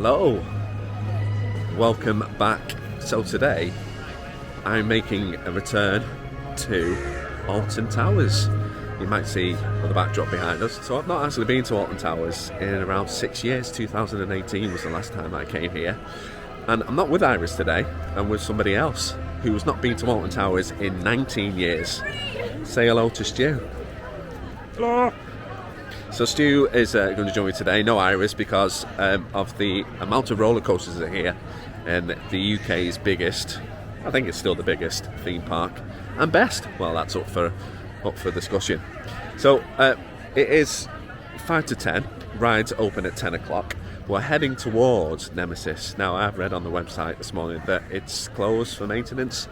Hello, welcome back. So today I'm making a return to Alton Towers. You might see the backdrop behind us. So I've not actually been to Alton Towers in around 6 years. 2018 was the last time I came here. And I'm not with Iris today, I'm with somebody else who's not been to Alton Towers in 19 years. Say hello to Stu. Hello. So Stu is going to join me today, no Iris, because of the amount of roller coasters that are here. And the UK's biggest, I think it's still the biggest theme park, and best. Well, that's up for discussion. So it is 5 to 10. Rides open at 10 o'clock. We're heading towards Nemesis. Now, I've read on the website this morning that it's closed for maintenance.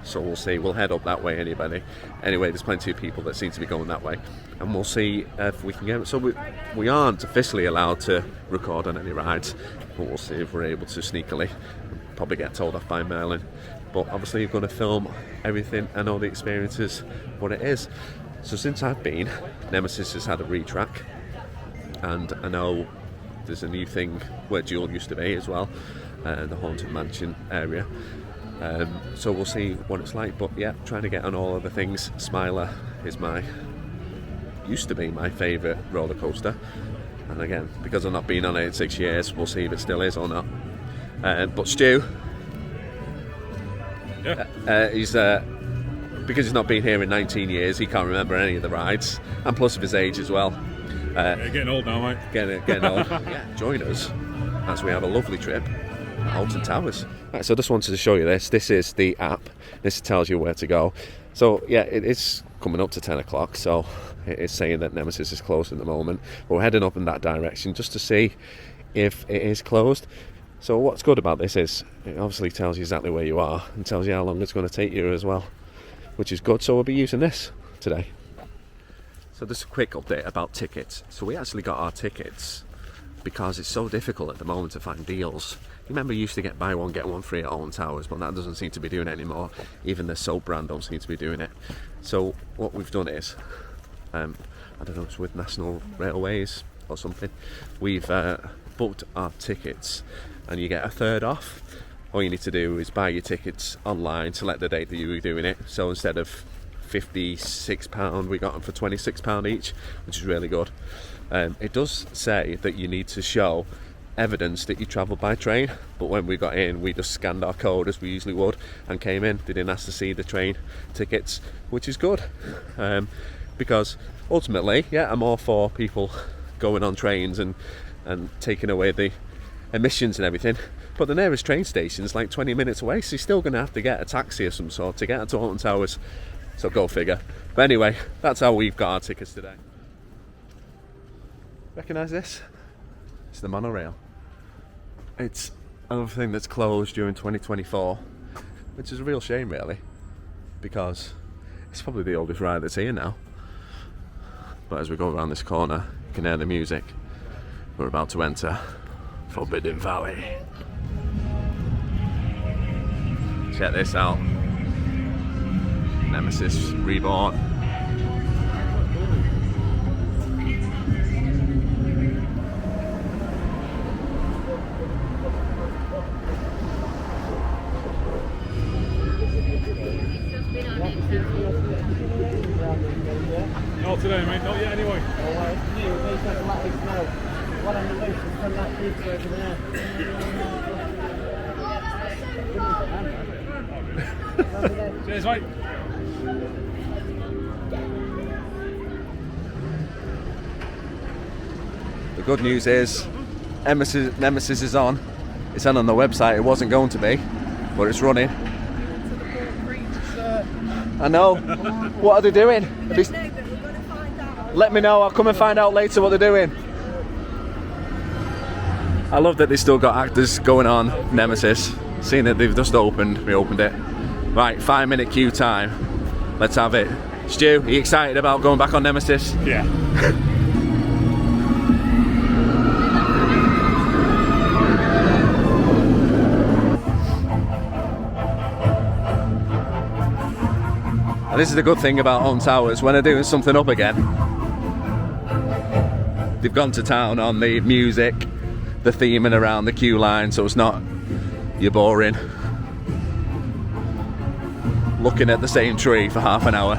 So we'll see. We'll head up that way anyway, there's plenty of people that seem to be going that way. And we'll see if we can get it. So we aren't officially allowed to record on any rides. But we'll see if we're able to sneakily. Probably get told off by Merlin. But obviously you're going to film everything and all the experiences, what it is. So since I've been, Nemesis has had a retrack. And I know there's a new thing where Jewel used to be as well. The Haunted Mansion area. So we'll see what it's like, but yeah, trying to get on all of the things. Smiler is used to be my favourite roller coaster, and again, because I've not been on it in 6 years, we'll see if it still is or not. But Stu, he's because he's not been here in 19 years, he can't remember any of the rides, and plus of his age as well. Getting old now, mate. Getting old. Yeah, join us as we have a lovely trip at Alton Towers. Right, so I just wanted to show you this. This is the app. This tells you where to go. So yeah, it is coming up to 10 o'clock, so it is saying that Nemesis is closed at the moment. But we're heading up in that direction just to see if it is closed. So what's good about this is it obviously tells you exactly where you are and tells you how long it's going to take you as well, which is good. So we'll be using this today. So just a quick update about tickets. So we actually got our tickets because it's so difficult at the moment to find deals. You remember you used to get buy one get one free at Alton Towers, but that doesn't seem to be doing it anymore. Even the soap brand don't seem to be doing it. So what we've done is, I don't know, it's with National Railways or something. We've booked our tickets, and you get a third off. All you need to do is buy your tickets online, select the date that you were doing it. So instead of £56, we got them for £26 each, which is really good. It does say that you need to show evidence that you travelled by train, but when we got in, we just scanned our code as we usually would and came in. They didn't ask to see the train tickets, which is good, because ultimately, yeah, I'm all for people going on trains and taking away the emissions and everything, but the nearest train station is like 20 minutes away, so you're still going to have to get a taxi of some sort to get to Alton Towers. So go figure. But anyway, that's how we've got our tickets today. Recognise this? It's the monorail. It's another thing that's closed during 2024, which is a real shame really, because it's probably the oldest ride that's here now. But as we go around this corner, you can hear the music. We're about to enter Forbidden Valley. Check this out. Nemesis Reborn. Not today, mate. Not yet, anyway. Cheers, mate. The good news is Nemesis is on. It's on the website. It wasn't going to be, but it's running. I know. What are they doing? Let me know. I'll come and find out later what they're doing. I love that they still got actors going on Nemesis. Seeing that they've just opened, we opened it. Right, 5-minute queue time. Let's have it. Stu, are you excited about going back on Nemesis? Yeah. And this is the good thing about Alton Towers, when they're doing something up again, they've gone to town on the music, the theming around the queue line, so it's not you're boring looking at the same tree for half an hour.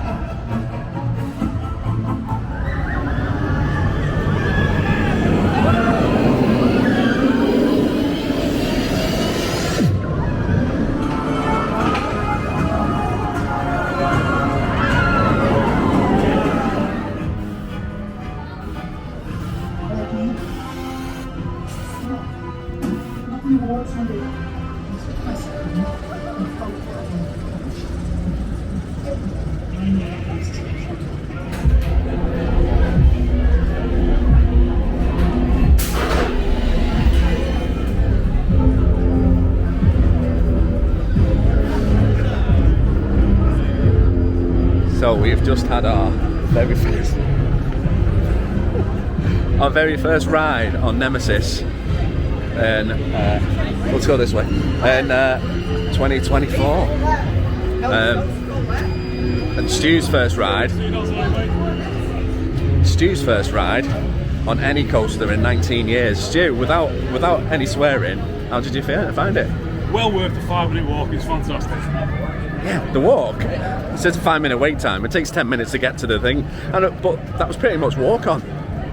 So we've just had our very first ride on Nemesis, and let's go this way, in 2024, and Stu's first ride on any coaster in 19 years. Stu, without any swearing, how did you find it? Well worth the 5-minute walk. It's fantastic. Yeah, the walk. It says a 5-minute wait time. It takes 10 minutes to get to the thing, but that was pretty much walk on,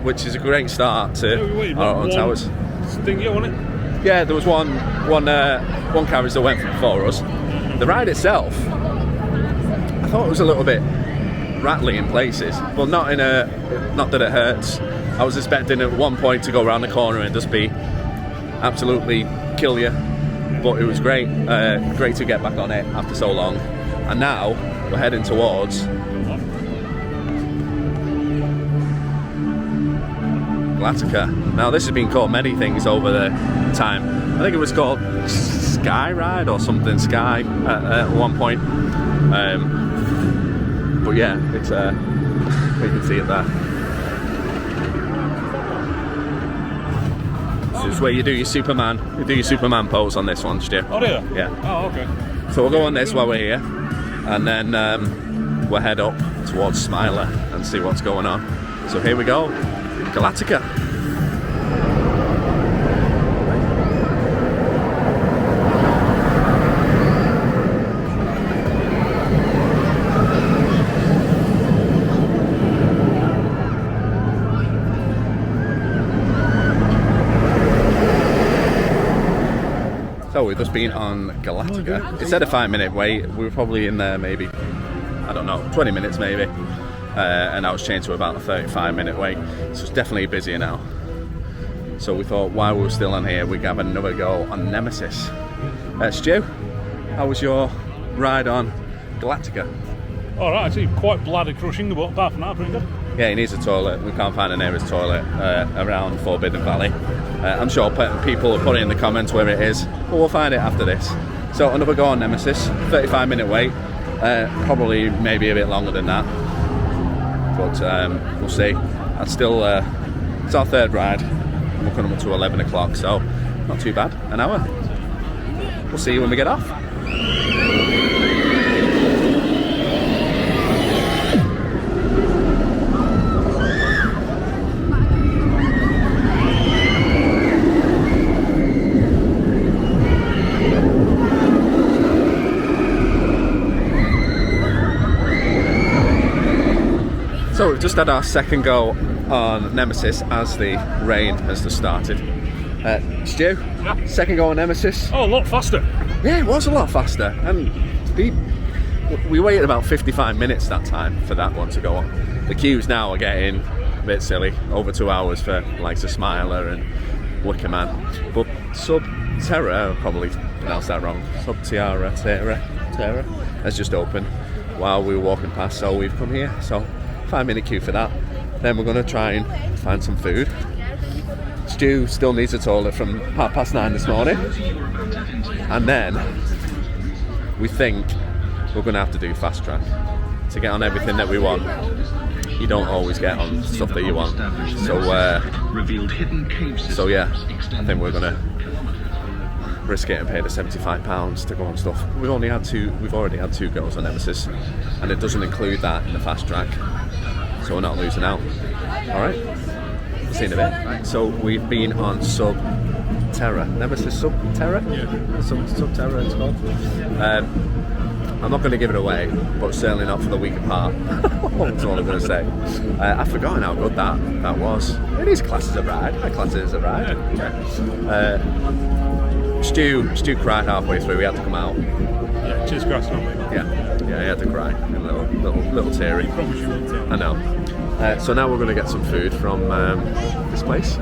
which is a great start to Alton Towers. Stingy on it? Yeah, there was one carriage that went before us. The ride itself, I thought it was a little bit rattly in places, but not that it hurts. I was expecting at one point to go around the corner and just be absolutely kill you, but it was great. Great to get back on it after so long. And now we're heading towards Galactica. Now this has been called many things over the time. I think it was called Sky Ride or something, Sky at one point. But yeah, it's you can see it there. This is where you do your Superman pose on this one, Stu. Oh, do you? Yeah. Oh, okay. So we'll go on this while we're here, and then we'll head up towards Smiler and see what's going on. So here we go, Galactica. So we've just been on Galactica. It said a 5-minute wait. We were probably in there maybe, I don't know, 20 minutes maybe. And that was changed to about a 35-minute wait. So it's definitely busier now. So we thought while we were still on here, we'd have another go on Nemesis. Stu, how was your ride on Galactica? Alright, actually quite bladder crushing, but apart from that, pretty good. Yeah, he needs a toilet. We can't find the nearest toilet around Forbidden Valley. I'm sure people will put it in the comments where it is, but we'll find it after this. So another go on Nemesis, 35-minute wait. Probably maybe a bit longer than that, but we'll see. That's still it's our third ride. We're coming up to 11 o'clock, so not too bad. An hour. We'll see you when we get off. So we've just had our second go on Nemesis as the rain has just started. Stu, Yeah. Second go on Nemesis. Oh, a lot faster. Yeah, it was a lot faster, and we waited about 55 minutes that time for that one to go on. The queues now are getting a bit silly, over 2 hours for likes of Smiler and Wicker Man. But Subterra, I'll probably pronounce that wrong, Subterra has just opened while we were walking past, so we've come here. So 5-minute queue for that. Then we're going to try and find some food. Stu still needs a toilet from 9:30 this morning. And then we think we're going to have to do fast track to get on everything that we want. You don't always get on stuff that you want. So yeah, I think we're going to risk it and pay the £75 to go on stuff. We've already had two goes on Nemesis, and it doesn't include that in the fast track. So we're not losing out. Alright, see you in a bit. Right, so we've been on Subterra Subterra. Nemesis Subterra? Yeah. Subterra it's called. I'm not going to give it away, but certainly not for the weaker part. That's all I'm going to say. I've forgotten how good that was. It is classed as a ride. I class it as a ride. Yeah. Stu cried halfway through. He had to come out. Yeah, just grass on me. Yeah, he had to cry. A little teary. I promise you won't tell. I know. So now we're going to get some food from this place.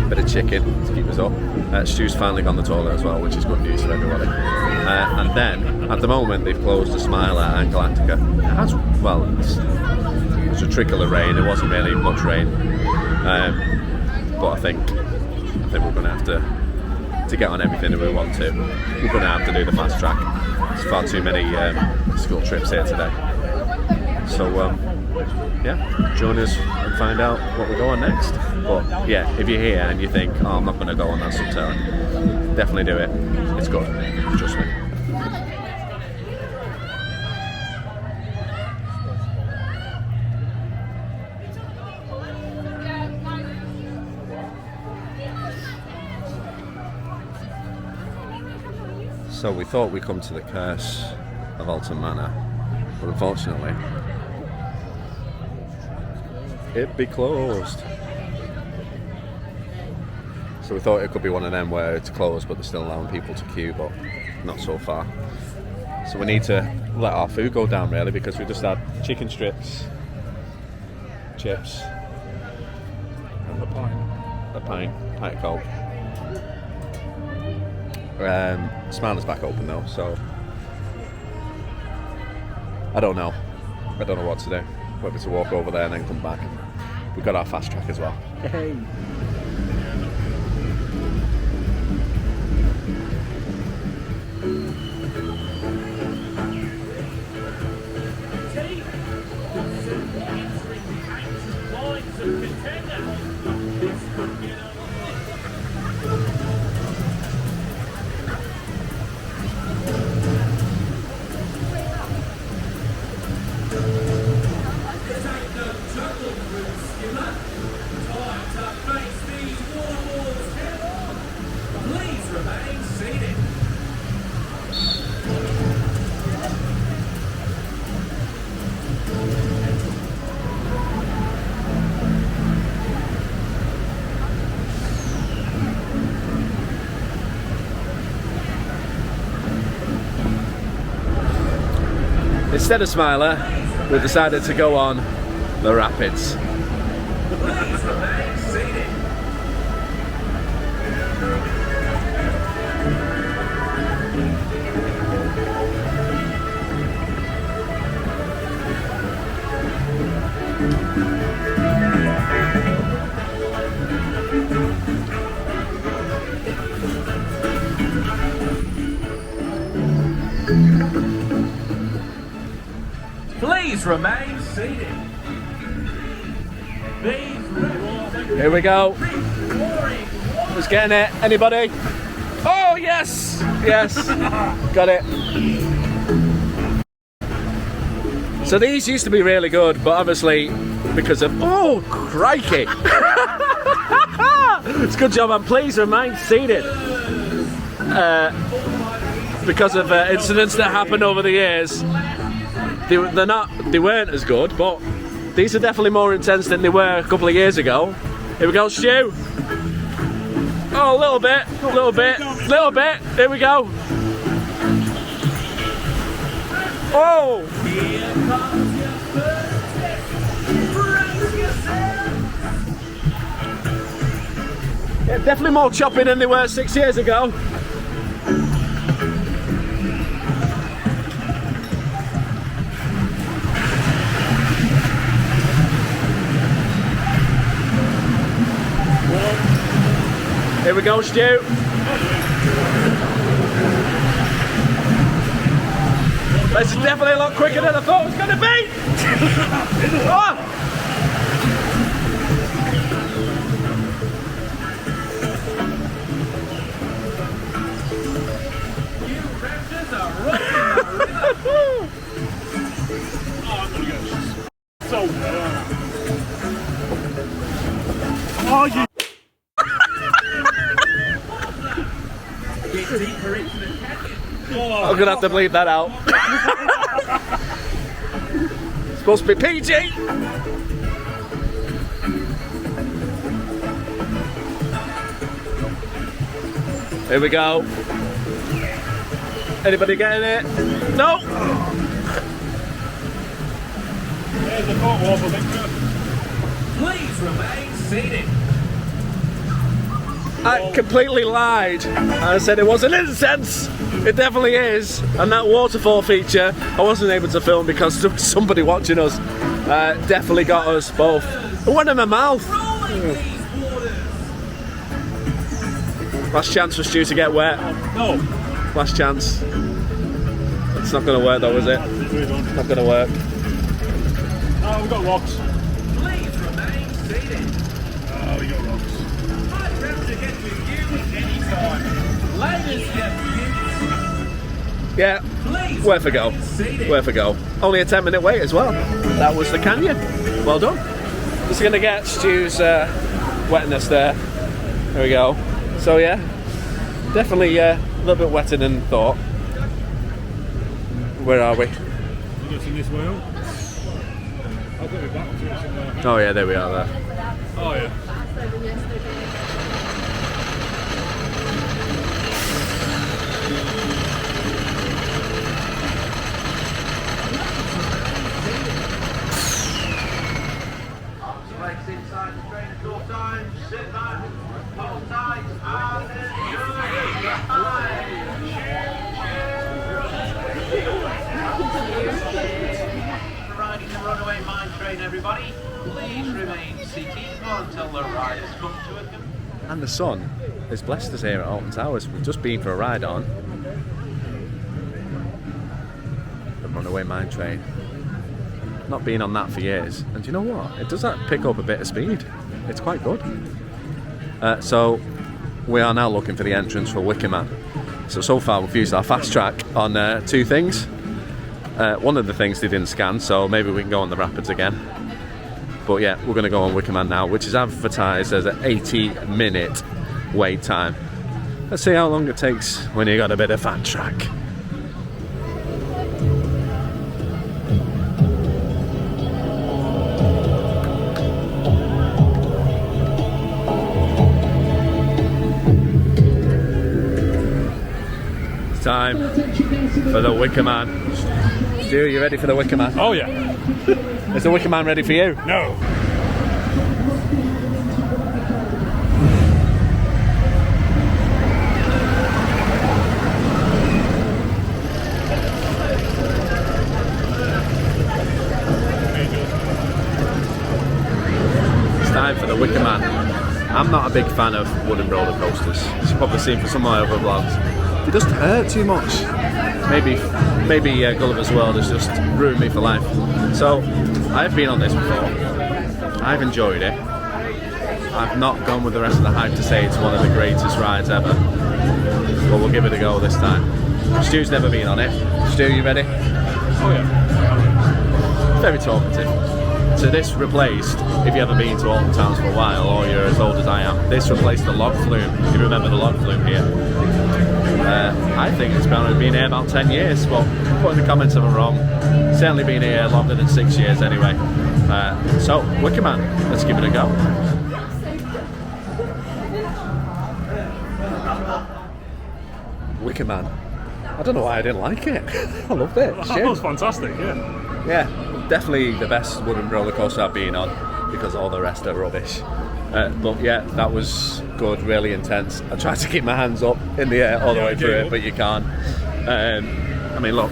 Bit of chicken to keep us up. Stu's finally gone to the toilet as well, which is good news for everybody. And then, at the moment, they've closed the Smiler and Galactica. It has, well, it's a trickle of rain. It wasn't really much rain, but I think we're going to have to get on everything that we want to. We're going to have to do the fast track. There's far too many school trips here today. So yeah, join us and find out what we go on next. But yeah, if you're here and you think, oh, I'm not going to go on that Subterra, definitely do it. It's good, trust me. So we thought we'd come to the curse of Alton Manor, but unfortunately, it be closed. So we thought it could be one of them where it's closed but they're still allowing people to queue, but not so far. So we need to let our food go down really, because we just had chicken strips, chips, And the pint. a pint of Coke. Smiler's back open though, so I don't know what to do. Whether to walk over there and then come back. We've got our fast track as well. Hey. Instead of Smiler, we've decided to go on the Rapids. Please remain seated. Here we go. Who's getting it? Anybody? Oh, yes! Yes. Got it. So these used to be really good, but obviously because of... Oh, crikey! It's a good job. And please remain seated. Because of incidents that happened over the years, they weren't as good, but these are definitely more intense than they were a couple of years ago. Here we go, Stu. Oh, a little bit. Here we go. Oh! Here comes your first test. Brace yourself. Yeah, definitely more choppy than they were 6 years ago. Here we go, Stu. This is definitely a lot quicker than I thought it was going to be. Oh! You raptors are rocking the river. Oh, I'm gonna go so well. deeper into the canyon. I'm gonna have to bleep that out. It's supposed to be PG. Here we go. Anybody getting it? No. There's the thought wall for Victor. Please remain seated. I completely lied. I said it was an incense. It definitely is. And that waterfall feature, I wasn't able to film because somebody watching us definitely got us both. It went in my mouth. Rolling these waters. Last chance for Stu to get wet. No. Last chance. It's not going to work though, is it? Not going to work. Oh, we've got rocks. Please remain seated. Oh, we got rocks. I'd love to get with you at any time. Latest, Yeah, please. worth a go. remain seated. Worth a go. Only a 10-minute wait as well. That was the canyon. Well done. Just going to get Stu's wetness there. There we go. So yeah, definitely a little bit wetter than thought. Where are we? You getting this way out? I'll get it back to it somewhere. Oh yeah, there we are there. Oh yeah. Legs inside the train at all times. Sit back, hold tight, and enjoy. Riding the runaway mine train, everybody. Please remain seated until the riders come to a conclusion. And the sun has blessed us here at Alton Towers. We've just been for a ride on the runaway mine train. Not been on that for years, and you know what? It does pick up a bit of speed. It's quite good. So we are now looking for the entrance for Wicker Man. So far we've used our fast track on 2 things. One of the things they didn't scan, so maybe we can go on the rapids again. But yeah, we're going to go on Wicker Man now, which is advertised as an 80-minute wait time. Let's see how long it takes when you got a bit of fast track. Time for the Wicker Man. Stu, you ready for the Wicker Man? Oh yeah. Is the Wicker Man ready for you? No. It's time for the Wicker Man. I'm not a big fan of wooden roller coasters. As you've probably seen from some of my other vlogs. They just hurt too much. Maybe Gulliver's World has just ruined me for life. So I've been on this before. I've enjoyed it. I've not gone with the rest of the hype to say it's one of the greatest rides ever. But we'll give it a go this time. Stu's never been on it. Stu, you ready? Oh yeah. Very talkative. So this replaced, if you ever been to Alton Towns for a while, or you're as old as I am, this replaced the log flume. You remember the log flume here? I think it's been here about 10 years, but put in the comments if I'm wrong. Certainly been here longer than 6 years anyway. So, Wicker Man, let's give it a go. Wicker Man. I don't know why I didn't like it. I loved it. That was fantastic, yeah. Yeah, definitely the best wooden roller coaster I've been on because all the rest are rubbish. But yeah, that was good, really intense. I tried to keep my hands up in the air all the way through it, but you can't. I mean, look.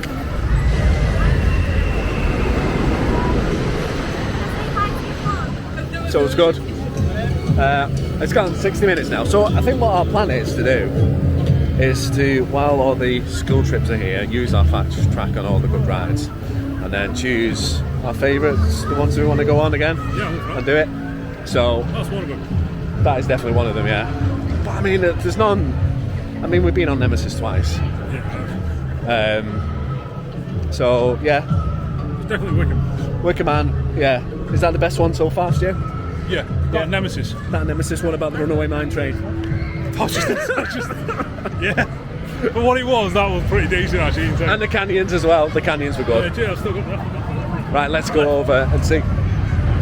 So it's good. It's gone 60 minutes now. So I think what our plan is to do is to, while all the school trips are here, use our fast track on all the good rides, and then choose our favourites, the ones we want to go on again, and do it. So That's one of them. that is definitely one of them, yeah. But I mean, there's none. I mean, we've been on Nemesis twice. Yeah. So yeah, It's definitely Wicker. Wicker Man, yeah. Is that the best one so far, Stu? Yeah. Yeah. Nemesis. That Nemesis one about the runaway mine train. Yeah. For what it was, that was pretty decent actually. And the canyons as well. The canyons were good. Yeah, gee, I've still got that. Right, let's go over and see.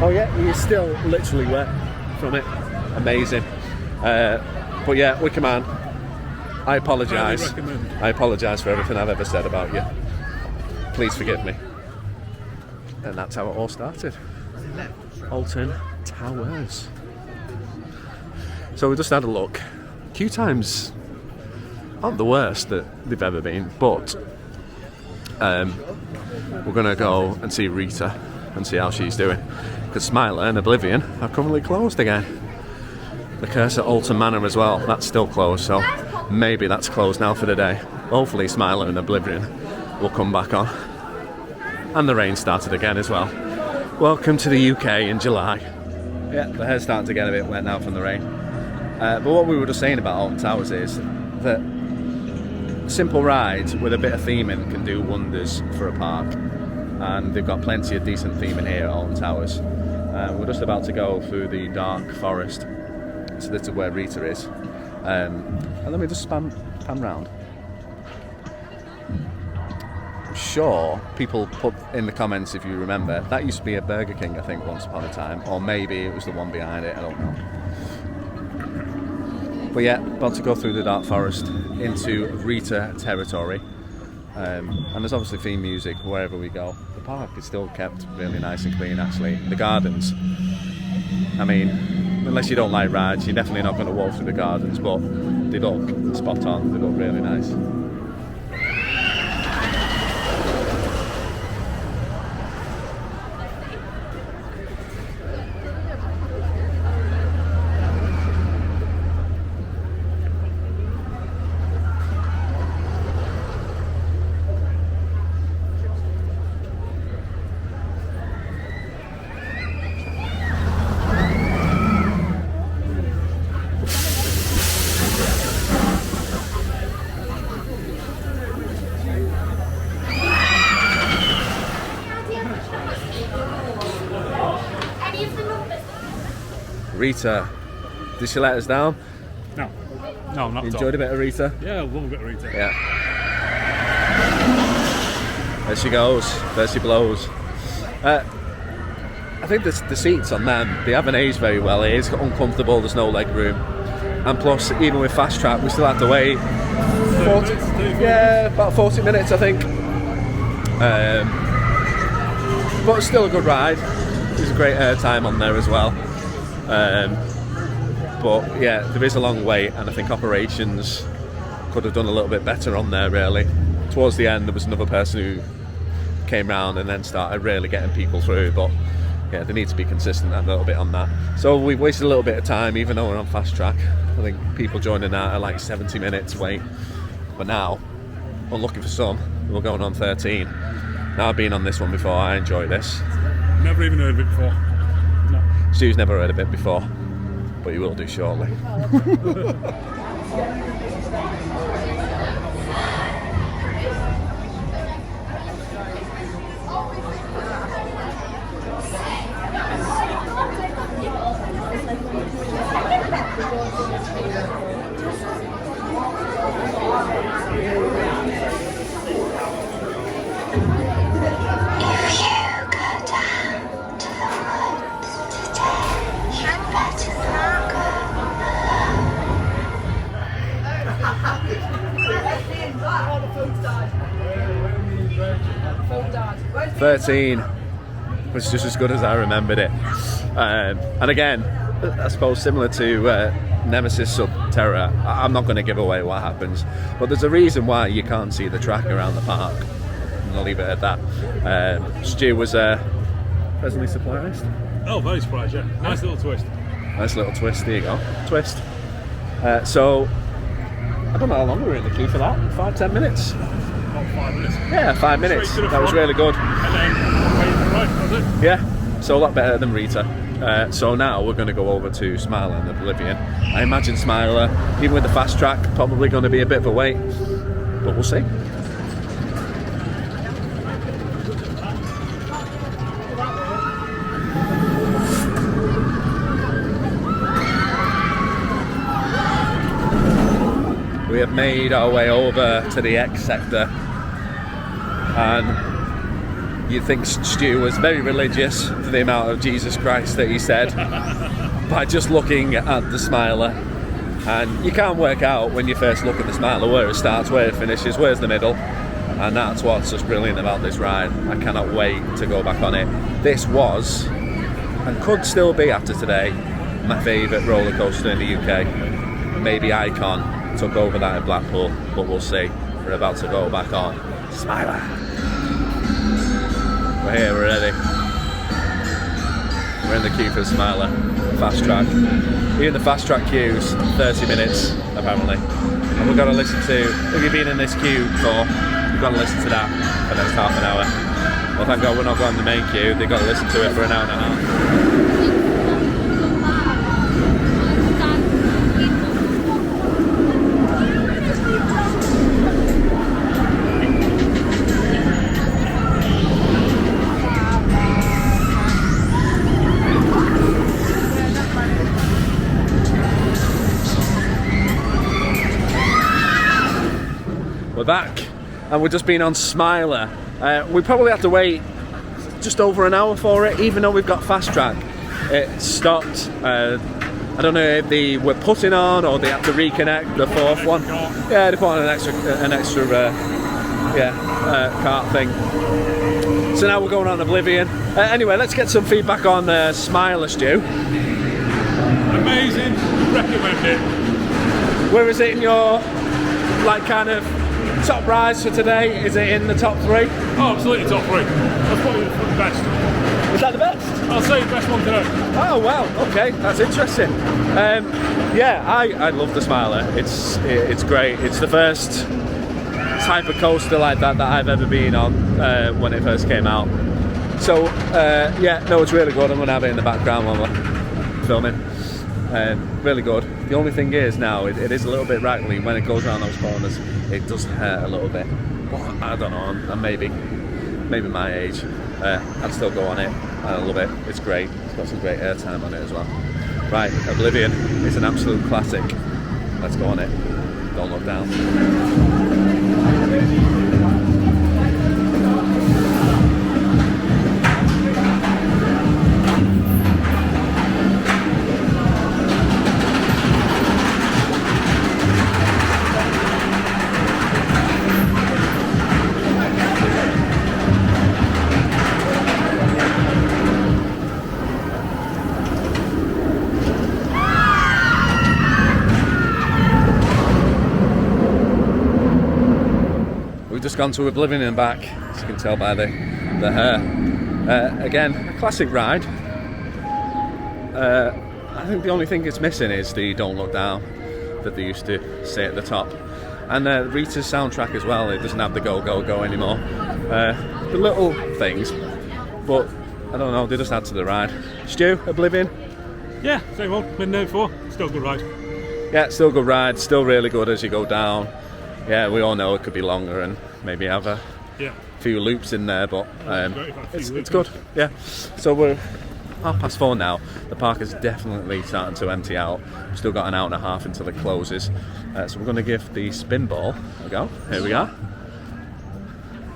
Oh yeah, you're still literally wet from it. Amazing. But yeah, Wicker Man, I apologise. I apologise for everything I've ever said about you. Please forgive me. And that's how it all started. Alton Towers. So we just had a look. Queue times aren't the worst that they've ever been, but we're going to go and see Rita and see how she's doing. Because Smiler and Oblivion are currently closed again. The Curse at Alton Manor as well, that's still closed, so maybe that's closed now for the day. Hopefully Smiler and Oblivion will come back on. And the rain started again as well. Welcome to the UK in July. Yeah, the hair's starting to get a bit wet now from the rain. But what we were just saying about Alton Towers is that simple rides with a bit of theming can do wonders for a park. And they've got plenty of decent theming here at Alton Towers. We're just about to go through the dark forest. So this is where Rita is. And let me just pan round. I'm sure people put in the comments, if you remember, that used to be a Burger King, I think, once upon a time. Or maybe it was the one behind it, I don't know. But yeah, about to go through the dark forest into Rita territory. And there's obviously theme music wherever we go. The park is still kept really nice and clean actually. The gardens, I mean, unless you don't like rides, you're definitely not going to walk through the gardens, but they look spot on, they look really nice. Rita, did she let us down? No, no, not You at enjoyed all. a bit of Rita? Yeah, I love a bit of Rita. Yeah. There she goes, there she blows. I think the seats on them, they haven't aged very well. It is uncomfortable, there's no leg room. And plus, even with fast track, we still have to wait 40, yeah, about 40 minutes, I think. But it's still a good ride. There's a great airtime on there as well. But yeah, there is a long wait, and I think operations could have done a little bit better on there really. Towards the end there was another person who came round and then started really getting people through, but yeah, they need to be consistent a little bit on that. So we've wasted a little bit of time even though we're on fast track. I think people joining that are like 70 minutes wait, but now, unlucky for some, we're going on 13. Now I've been on this one before, I enjoy this. Never even heard of it before. No. Stu's never heard of it before, but he will do shortly. Phone died. 13 was just as good as I remembered it. And again, I suppose similar to Nemesis Subterra, I'm not going to give away what happens, but there's a reason why you can't see the track around the park, and I'll leave it at that. Stu was pleasantly surprised. Oh, very surprised, yeah. Nice little twist. Nice little twist, there you go, twist. So, I don't know how long we were in the queue for that, 5-10 minutes? About 5 minutes. Yeah, 5 minutes, Straight to the that was front, really good. And then waiting for the right, that was it. Yeah, so a lot better than Rita. So now we're going to go over to Smiler and Oblivion. I imagine Smiler, even with the fast track, probably going to be a bit of a wait, but we'll see. we have made our way over to the X sector, and you'd think Stu was very religious for the amount of Jesus Christ that he said by just looking at the Smiler. And you can't work out when you first look at the Smiler where it starts, where it finishes, where's the middle. And that's what's just brilliant about this ride. I cannot wait to go back on it. This was, and could still be after today, my favourite roller coaster in the UK. Maybe Icon took over that in Blackpool, but we'll see. We're about to go back on Smiler. We're here, we're ready. We're in the queue for the Smiler, fast track. You're in the fast track queues, 30 minutes apparently. And we've got to listen to, if you've been in this queue before, you've got to listen to that for the next half an hour. Well, thank God we're not going in the main queue, they've got to listen to it for an hour and a half. We're back, and we've just been on Smiler. We probably have to wait just over an hour for it, even though we've got fast track. It stopped. I don't know if they were putting on or they had to reconnect the fourth one. Yeah, they put on an extra cart thing. So now we're going on Oblivion. Anyway, let's get some feedback on Smiler, Stu. Amazing, recommend it. Where is it in your, like, kind of top rides for today? Is it in the top 3? Oh, absolutely top 3. That's probably the best. Is that the best? I'll say the best one today. Oh wow, okay, that's interesting. Yeah, I love the Smiler. It's great. It's the first type of coaster like that I've ever been on when it first came out. So yeah, no, it's really good. I'm gonna have it in the background while we're filming. Really good. The only thing is now it is a little bit rattly when it goes around those corners. It does hurt a little bit. But I don't know. I'm maybe my age. I'd still go on it. I love it. It's great. It's got some great airtime on it as well. Right, Oblivion is an absolute classic. Let's go on it. Don't look down. Just gone to Oblivion and back, as you can tell by the hair. Again, a classic ride. I think the only thing it's missing is the Don't Look Down that they used to say at the top. And Rita's soundtrack as well, it doesn't have the go, go, go anymore. The little things, but I don't know, they just add to the ride. Stu, Oblivion? Yeah, same old, been there before, still a good ride. Yeah, still good ride, still really good as you go down. Yeah, we all know it could be longer and maybe have a few loops in there, but it's good. Yeah. So we're 4:30 now. The park is definitely starting to empty out. We've still got an hour and a half until it closes. So we're going to give the spin ball a go. Here we are.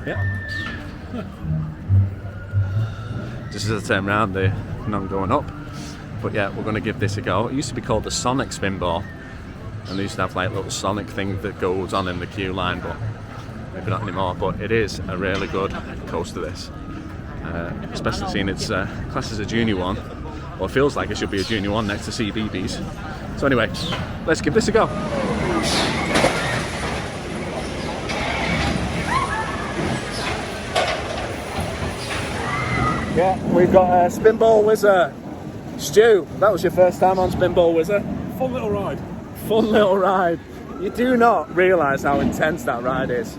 Yeah. Just as I turn around, they're not going up. But yeah, we're going to give this a go. It used to be called the Sonic spin ball. And they used to have like little Sonic thing that goes on in the queue line, but maybe not anymore. But it is a really good coaster, this. Especially seeing it's classed as a junior one. Well, it feels like it should be a junior one next to CBBS. So anyway, let's give this a go. Yeah, we've got a Spinball Whizzer. Stu, that was your first time on Spinball Whizzer? Fun little ride. Fun little ride. You do not realise how intense that ride is.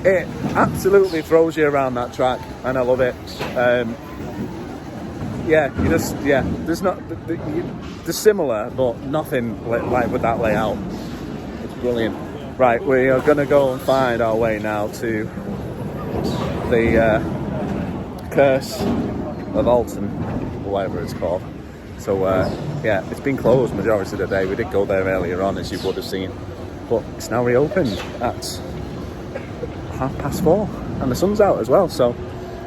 It absolutely throws you around that track, and I love it. There's similar, but nothing like with that layout. It's brilliant. Right, we are going to go and find our way now to the Curse of Alton, or whatever it's called. So yeah, it's been closed majority of the day. We did go there earlier on, as you would have seen, but it's now reopened at 4:30, and the sun's out as well. So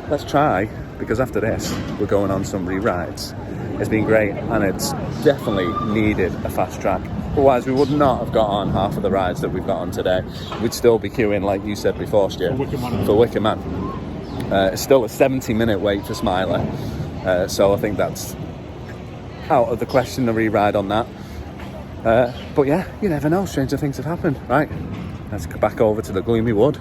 let's try, because after this we're going on some re-rides. It's been great, and it's definitely needed a fast track. Otherwise, we would not have got on half of the rides that we've got on today. We'd still be queuing, like you said before, Stu, for Wicker Man. It's still a 70-minute wait for Smiler. So I think that's out of the question, the re-ride on that. But yeah, you never know, stranger things have happened. Right, let's go back over to the Gloomy Wood.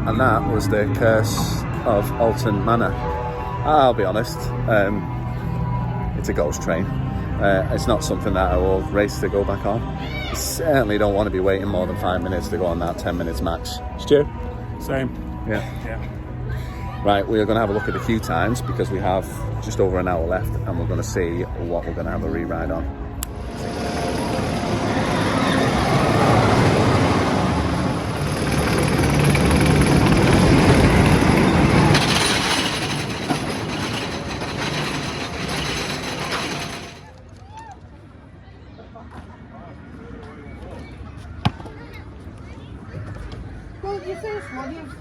And that was the Curse of Alton Manor. I'll be honest, it's a ghost train. It's not something that I will race to go back on. I certainly don't want to be waiting more than 5 minutes to go on that, 10 minutes max. Stu? Same. Yeah. Yeah. Right, we are going to have a look at the queue times, because we have just over an hour left, and we're going to see what we're going to have a re-ride on. Well, you see this one, you've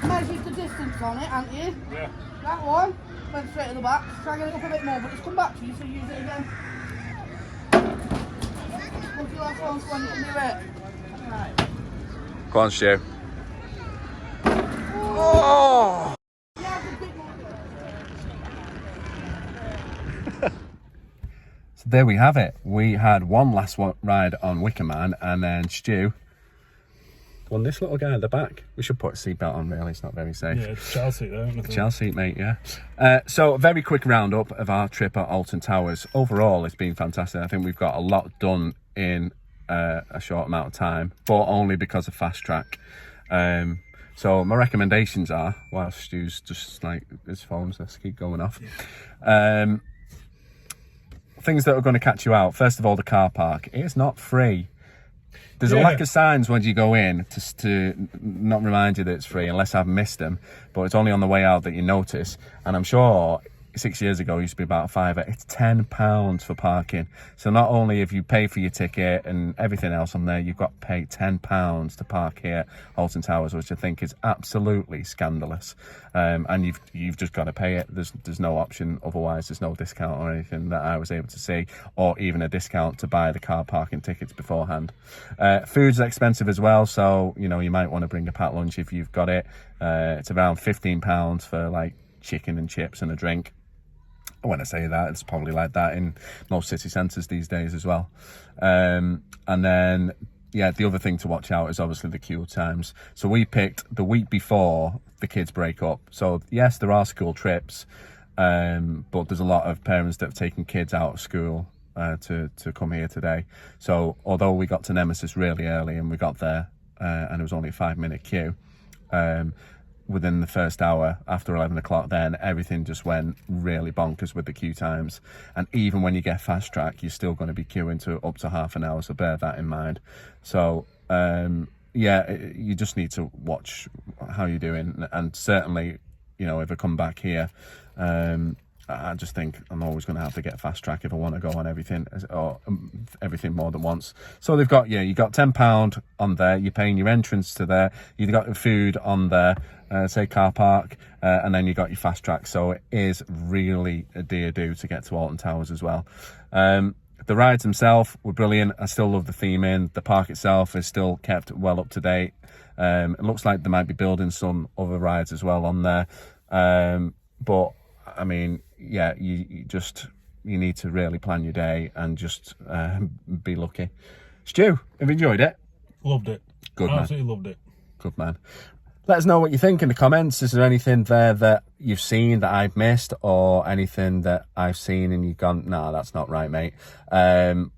measured the distance on it, haven't you? Yeah. That one went straight to the back. Try and get it up a bit more, but it's come back to you, so use it again. Once your last one's gone, you can do it. Right. Go on, Stu. Oh! Yeah, it's a bit more. So there we have it. We had one last ride on Wicker Man, and then Stu won this little guy at the back. We should put a seatbelt on, really. It's not very safe. Yeah, it's child seat there. Child seat, mate, yeah. So a very quick roundup of our trip at Alton Towers. Overall, it's been fantastic. I think we've got a lot done in a short amount of time, but only because of fast track. So my recommendations are, while Stu's just like his phone's just keep going off. Yeah. Things that are going to catch you out. First of all, the car park. It's not free. There's a lack of signs when you go in to not remind you that it's free, unless I've missed them. But it's only on the way out that you notice. And I'm sure 6 years ago it used to be about £5. It's £10 for parking. So not only have you paid for your ticket and everything else on there, you've got to pay £10 to park here, Alton Towers, which I think is absolutely scandalous. And you've just got to pay it. There's no option otherwise. There's no discount or anything that I was able to see, or even a discount to buy the car parking tickets beforehand. Food's expensive as well, so you might want to bring a packed lunch if you've got it. It's around £15 for like chicken and chips and a drink. When I say that, it's probably like that in most city centres these days as well. And then, yeah, the other thing to watch out is obviously the queue times. So we picked the week before the kids break up. So yes, there are school trips, but there's a lot of parents that have taken kids out of school to come here today. So although we got to Nemesis really early and we got there and it was only a 5-minute queue, within the first hour, after 11 o'clock, then everything just went really bonkers with the queue times. And even when you get fast track, you're still going to be queuing to up to half an hour, so bear that in mind. So yeah, you just need to watch how you're doing. And certainly, if I come back here, I just think I'm always going to have to get fast track if I want to go on everything, or everything more than once. So they've got, you got £10 on there, you're paying your entrance to there, you've got the food on there, say car park, and then you got your fast track. So it is really a dear do to get to Alton Towers as well. The rides themselves were brilliant. I still love the theming. The park itself is still kept well up to date. It looks like they might be building some other rides as well on there. But I mean, yeah, you need to really plan your day and just be lucky. Stu, have you enjoyed it? Loved it. Good man. Absolutely loved it. Good man. let us know what you think in the comments. Is there anything there that you've seen that I've missed, or anything that I've seen and you've gone, nah, that's not right, mate?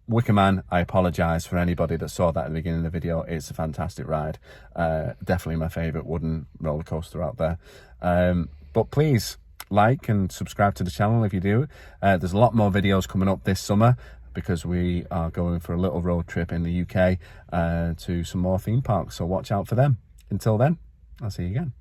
Wicker Man, I apologise for anybody that saw that at the beginning of the video. It's a fantastic ride. Definitely my favourite wooden roller coaster out there. But please like and subscribe to the channel if you do. There's a lot more videos coming up this summer, because we are going for a little road trip in the UK to some more theme parks. So watch out for them. Until then, I'll see you again.